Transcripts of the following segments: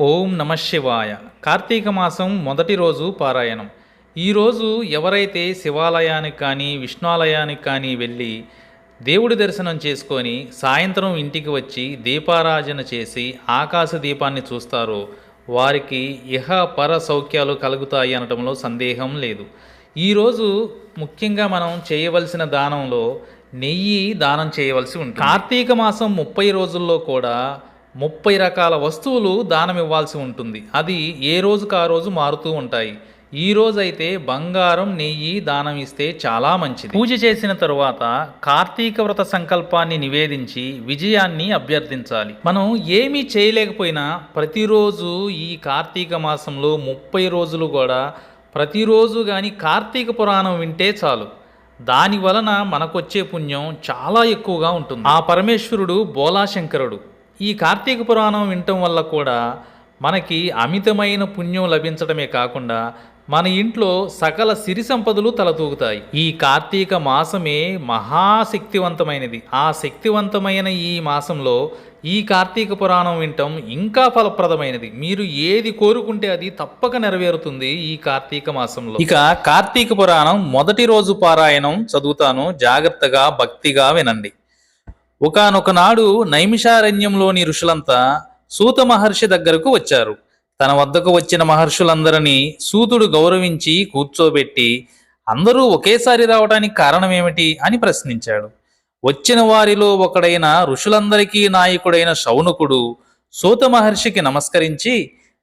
ఓం నమ శివాయ. కార్తీక మాసం మొదటి రోజు పారాయణం. ఈరోజు ఎవరైతే శివాలయానికి కానీ విష్ణువాలయానికి కానీ వెళ్ళి దేవుడి దర్శనం చేసుకొని సాయంత్రం ఇంటికి వచ్చి దీపారాజన చేసి ఆకాశ దీపాన్ని చూస్తారో వారికి ఇహ పర సౌఖ్యాలు కలుగుతాయి అనటంలో సందేహం లేదు. ఈరోజు ముఖ్యంగా మనం చేయవలసిన దానంలో నెయ్యి దానం చేయవలసి ఉంటుంది. కార్తీక మాసం 30 రోజుల్లో కూడా 30 రకాల వస్తువులు దానం ఇవ్వాల్సి ఉంటుంది. అది ఏ రోజుకు ఆ రోజు మారుతూ ఉంటాయి. ఈ రోజైతే బంగారం నెయ్యి దానం ఇస్తే చాలా మంచిది. పూజ చేసిన తరువాత కార్తీక వ్రత సంకల్పాన్ని నివేదించి విజయాన్ని అభ్యర్థించాలి. మనం ఏమీ చేయలేకపోయినా ప్రతిరోజు ఈ కార్తీక మాసంలో 30 రోజులు కూడా ప్రతిరోజు కానీ కార్తీక పురాణం వింటే చాలు. దాని వలన మనకొచ్చే పుణ్యం చాలా ఎక్కువగా ఉంటుంది. ఆ పరమేశ్వరుడు బోలాశంకరుడు. ఈ కార్తీక పురాణం వినటం వల్ల కూడా మనకి అమితమైన పుణ్యం లభించడమే కాకుండా మన ఇంట్లో సకల సిరి సంపదలు తలతూగుతాయి. ఈ కార్తీక మాసమే మహాశక్తివంతమైనది. ఆ శక్తివంతమైన ఈ మాసంలో ఈ కార్తీక పురాణం వినటం ఇంకా ఫలప్రదమైనది. మీరు ఏది కోరుకుంటే అది తప్పక నెరవేరుతుంది ఈ కార్తీక మాసంలో. ఇక కార్తీక పురాణం మొదటి రోజు పారాయణం చదువుతాను, జాగ్రత్తగా భక్తిగా వినండి. ఒకానొక నాడు నైమిషారణ్యంలోని ఋషులంతా సూత మహర్షి దగ్గరకు వచ్చారు. తన వద్దకు వచ్చిన మహర్షులందరినీ సూతుడు గౌరవించి కూర్చోబెట్టి అందరూ ఒకేసారి రావడానికి కారణమేమిటి అని ప్రశ్నించాడు. వచ్చిన వారిలో ఒకడైన ఋషులందరికీ నాయకుడైన శౌనకుడు సూత మహర్షికి నమస్కరించి,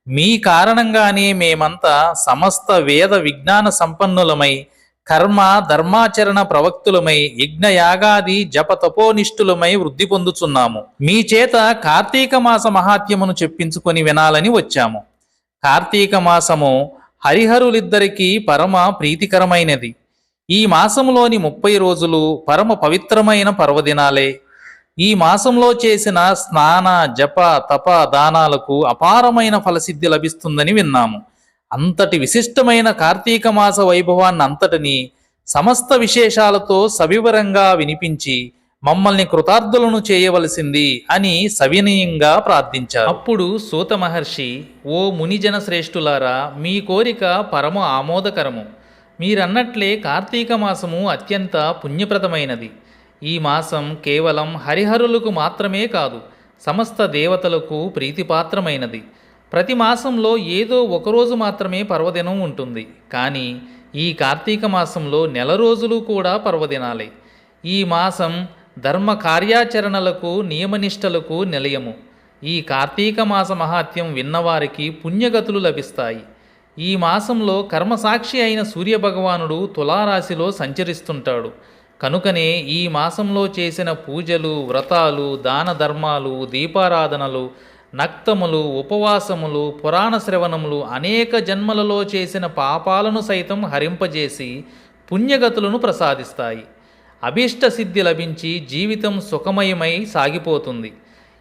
మీ కారణంగానే మేమంతా సమస్త వేద విజ్ఞాన సంపన్నులమై కర్మ ధర్మాచరణ ప్రవక్తులమై యజ్ఞయాగాది జప తపోనిష్ఠులమై వృద్ధి పొందుచున్నాము. మీ చేత కార్తీక మాస మహాత్యమును చెప్పించుకొని వినాలని వచ్చాము. కార్తీక మాసము హరిహరులిద్దరికీ పరమ ప్రీతికరమైనది. ఈ మాసంలోని 30 రోజులు పరమ పవిత్రమైన పర్వదినాలే. ఈ మాసంలో చేసిన స్నాన జప తప దానాలకు అపారమైన ఫలసిద్ధి లభిస్తుందని విన్నాము. అంతటి విశిష్టమైన కార్తీక మాస వైభవాన్ని అంతటిని సమస్త విశేషాలతో సవివరంగా వినిపించి మమ్మల్ని కృతార్థులను చేయవలసింది అని సవినయంగా ప్రార్థించారు. అప్పుడు సూత మహర్షి, ఓ మునిజన శ్రేష్ఠులారా, మీ కోరిక పరమ ఆమోదకరము. మీరన్నట్లే కార్తీక మాసము అత్యంత పుణ్యప్రదమైనది. ఈ మాసం కేవలం హరిహరులకు మాత్రమే కాదు, సమస్త దేవతలకు ప్రీతిపాత్రమైనది. ప్రతి మాసంలో ఏదో ఒకరోజు మాత్రమే పర్వదినం ఉంటుంది. కానీ ఈ కార్తీక మాసంలో నెల రోజులు కూడా పర్వదినాలే. ఈ మాసం ధర్మ కార్యాచరణలకు నియమనిష్టలకు నిలయము. ఈ కార్తీక మాస మహాత్యం విన్నవారికి పుణ్యగతులు లభిస్తాయి. ఈ మాసంలో కర్మసాక్షి అయిన సూర్యభగవానుడు తులారాశిలో సంచరిస్తుంటాడు. కనుకనే ఈ మాసంలో చేసిన పూజలు, వ్రతాలు, దాన ధర్మాలు, దీపారాధనలు, నక్తములు, ఉపవాసములు, పురాణ శ్రవణములు అనేక జన్మలలో చేసిన పాపాలను సైతం హరింపజేసి పుణ్యగతులను ప్రసాదిస్తాయి. అభీష్ట సిద్ధి లభించి జీవితం సుఖమయమై సాగిపోతుంది.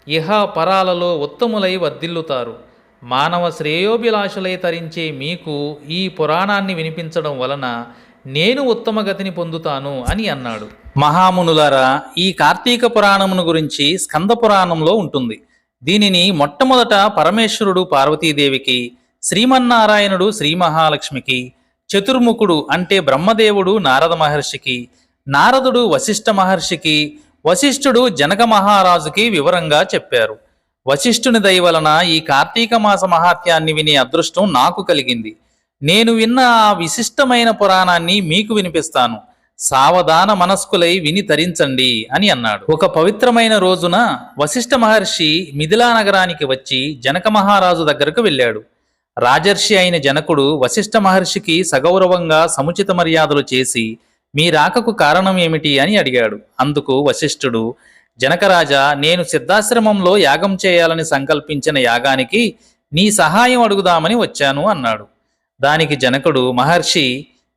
ఇహ పరాలలో ఉత్తములై వర్ధిల్లుతారు. మానవ శ్రేయోభిలాషులై తరించే మీకు ఈ పురాణాన్ని వినిపించడం వలన నేను ఉత్తమ గతిని పొందుతాను అని అన్నాడు. మహామునులారా, ఈ కార్తీక పురాణమును గురించి స్కంద పురాణంలో ఉంటుంది. దీనిని మొట్టమొదట పరమేశ్వరుడు పార్వతీదేవికి, శ్రీమన్నారాయణుడు శ్రీ మహాలక్ష్మికి, చతుర్ముఖుడు అంటే బ్రహ్మదేవుడు నారద మహర్షికి, నారదుడు వశిష్ఠ మహర్షికి, వశిష్ఠుడు జనక మహారాజుకి వివరంగా చెప్పారు. వశిష్ఠుని దయ వలన ఈ కార్తీక మాస మహాత్యాన్ని వినే అదృష్టం నాకు కలిగింది. నేను విన్న ఆ విశిష్టమైన పురాణాన్ని మీకు వినిపిస్తాను. సావధాన మనస్కులై విని తరించండి అని అన్నాడు. ఒక పవిత్రమైన రోజున వశిష్ఠ మహర్షి మిథిలా నగరానికి వచ్చి జనక మహారాజు దగ్గరకు వెళ్ళాడు. రాజర్షి అయిన జనకుడు వశిష్ఠ మహర్షికి సగౌరవంగా సముచిత మర్యాదలు చేసి, మీ రాకకు కారణం ఏమిటి అని అడిగాడు. అందుకు వశిష్ఠుడు, జనకరాజా, నేను సిద్ధాశ్రమంలో యాగం చేయాలని సంకల్పించిన యాగానికి నీ సహాయం అడుగుదామని వచ్చాను అన్నాడు. దానికి జనకుడు, మహర్షి,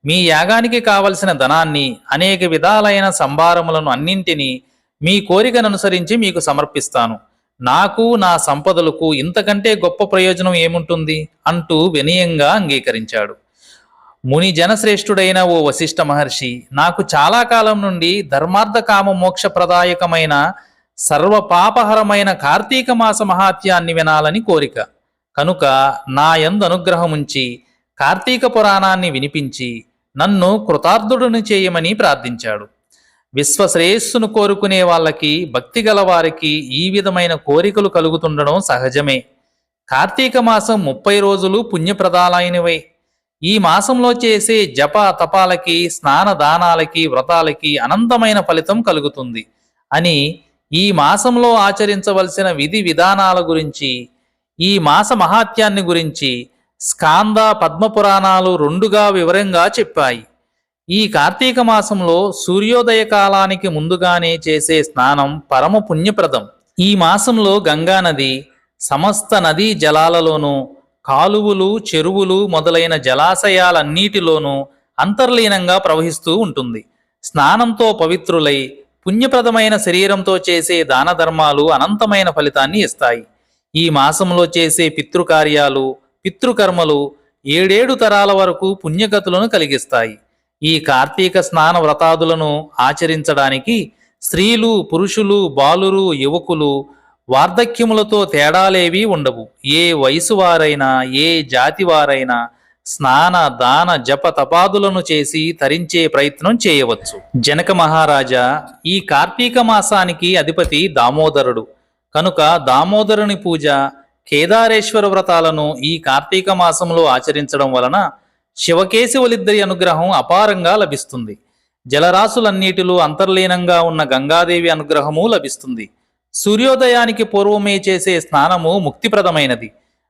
మీ యాగానికి కావలసిన ధనాన్ని, అనేక విధాలైన సంభారములను అన్నింటినీ మీ కోరికను అనుసరించి మీకు సమర్పిస్తాను. నాకు నా సంపదలకు ఇంతకంటే గొప్ప ప్రయోజనం ఏముంటుంది అంటూ వినయంగా అంగీకరించాడు. ముని జనశ్రేష్ఠుడైన ఓ వశిష్ఠ మహర్షి, నాకు చాలా కాలం నుండి ధర్మార్థ కామ మోక్షప్రదాయకమైన సర్వపాపహరమైన కార్తీక మాస మహాత్యాన్ని వినాలని కోరిక. కనుక నా యందు అనుగ్రహముంచి కార్తీక పురాణాన్ని వినిపించి నన్ను కృతార్థుడిని చేయమని ప్రార్థించాడు. విశ్వశ్రేయస్సును కోరుకునే వాళ్ళకి, భక్తి గల వారికి ఈ విధమైన కోరికలు కలుగుతుండడం సహజమే. కార్తీక మాసం 30 రోజులు పుణ్యప్రదాలైనవే. ఈ మాసంలో చేసే జప తపాలకి, స్నాన దానాలకి, వ్రతాలకి అనంతమైన ఫలితం కలుగుతుంది అని, ఈ మాసంలో ఆచరించవలసిన విధి విధానాల గురించి, ఈ మాస మహాత్యాన్ని గురించి స్కాంద పద్మపురాణాలు రెండుగా వివరంగా చెప్పాయి. ఈ కార్తీక మాసంలో సూర్యోదయ కాలానికి ముందుగానే చేసే స్నానం పరమ పుణ్యప్రదం. ఈ మాసంలో గంగానది సమస్త నదీ జలాలలోనూ, కాలువలు, చెరువులు మొదలైన జలాశయాలన్నిటిలోనూ అంతర్లీనంగా ప్రవహిస్తూ ఉంటుంది. స్నానంతో పవిత్రులై పుణ్యప్రదమైన శరీరంతో చేసే దాన ధర్మాలు అనంతమైన ఫలితాన్ని ఇస్తాయి. ఈ మాసంలో చేసే పితృకార్యాలు, పితృకర్మలు 7 తరాల వరకు పుణ్యగతులను కలిగిస్తాయి. ఈ కార్తీక స్నాన వ్రతాదులను ఆచరించడానికి స్త్రీలు, పురుషులు, బాలురు, యువకులు వార్ధక్యములతో తేడాలేవీ ఉండవు. ఏ వయసు వారైనా, ఏ జాతి వారైనా స్నాన దాన జప తపాదులను చేసి తరించే ప్రయత్నం చేయవచ్చు. జనక మహారాజా, ఈ కార్తీక మాసానికి అధిపతి దామోదరుడు కనుక దామోదరుని పూజ, కేదారేశ్వర వ్రతాలను ఈ కార్తీక మాసంలో ఆచరించడం వలన శివకేశవులిద్దరి అనుగ్రహం అపారంగా లభిస్తుంది. జలరాశులన్నిటిలో అంతర్లీనంగా ఉన్న గంగాదేవి అనుగ్రహము లభిస్తుంది. సూర్యోదయానికి పూర్వమే చేసే స్నానము ముక్తిప్రదమైనది.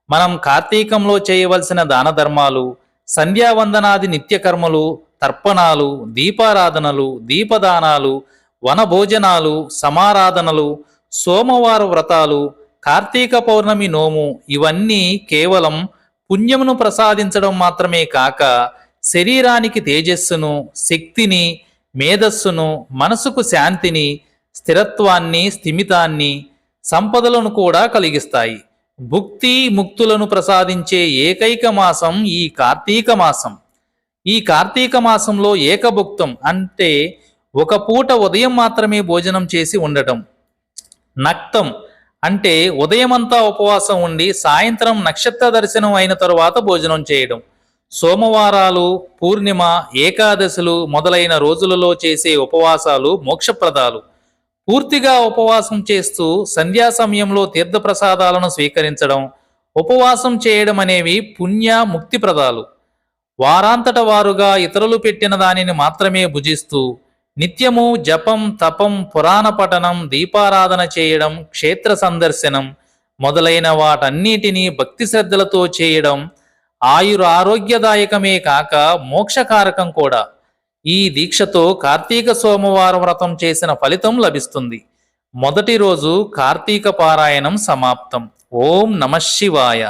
మనం కార్తీకంలో చేయవలసిన దాన ధర్మాలు, సంధ్యావందనాది నిత్యకర్మలు, తర్పణాలు, దీపారాధనలు, దీపదానాలు, వనభోజనాలు, సమారాధనలు, సోమవార వ్రతాలు, కార్తీక పౌర్ణమి నోము ఇవన్నీ కేవలం పుణ్యమును ప్రసాదించడం మాత్రమే కాక శరీరానికి తేజస్సును, శక్తిని, మేధస్సును, మనసుకు శాంతిని, స్థిరత్వాన్ని, స్థిమితాన్ని, సంపదలను కూడా కలిగిస్తాయి. భుక్తి ముక్తులను ప్రసాదించే ఏకైక మాసం ఈ కార్తీక మాసం. ఈ కార్తీక మాసంలో ఏకభుక్తం అంటే ఒక పూట ఉదయం మాత్రమే భోజనం చేసి ఉండటం, నక్తం అంటే ఉదయమంతా ఉపవాసం ఉండి సాయంత్రం నక్షత్ర దర్శనం అయిన తరువాత భోజనం చేయడం, సోమవారాలు, పూర్ణిమ, ఏకాదశులు మొదలైన రోజులలో చేసే ఉపవాసాలు మోక్షప్రదాలు. పూర్తిగా ఉపవాసం చేస్తూ సంధ్యా సమయంలో తీర్థప్రసాదాలను స్వీకరించడం, ఉపవాసం చేయడం అనేవి పుణ్య ముక్తిప్రదాలు. వారాంతట వారుగా ఇతరులు పెట్టిన దానిని మాత్రమే భుజిస్తూ నిత్యము జపం, తపం, పురాణ పఠనం, దీపారాధన చేయడం, క్షేత్ర సందర్శనం మొదలైన వాటన్నిటినీ భక్తి శ్రద్ధలతో చేయడం ఆరోగ్యదాయకమే కాక మోక్షకారకం కూడా. ఈ దీక్షతో కార్తీక సోమవార వ్రతం చేసిన ఫలితం లభిస్తుంది. మొదటి రోజు కార్తీక పారాయణం సమాప్తం. ఓం నమః శివాయ.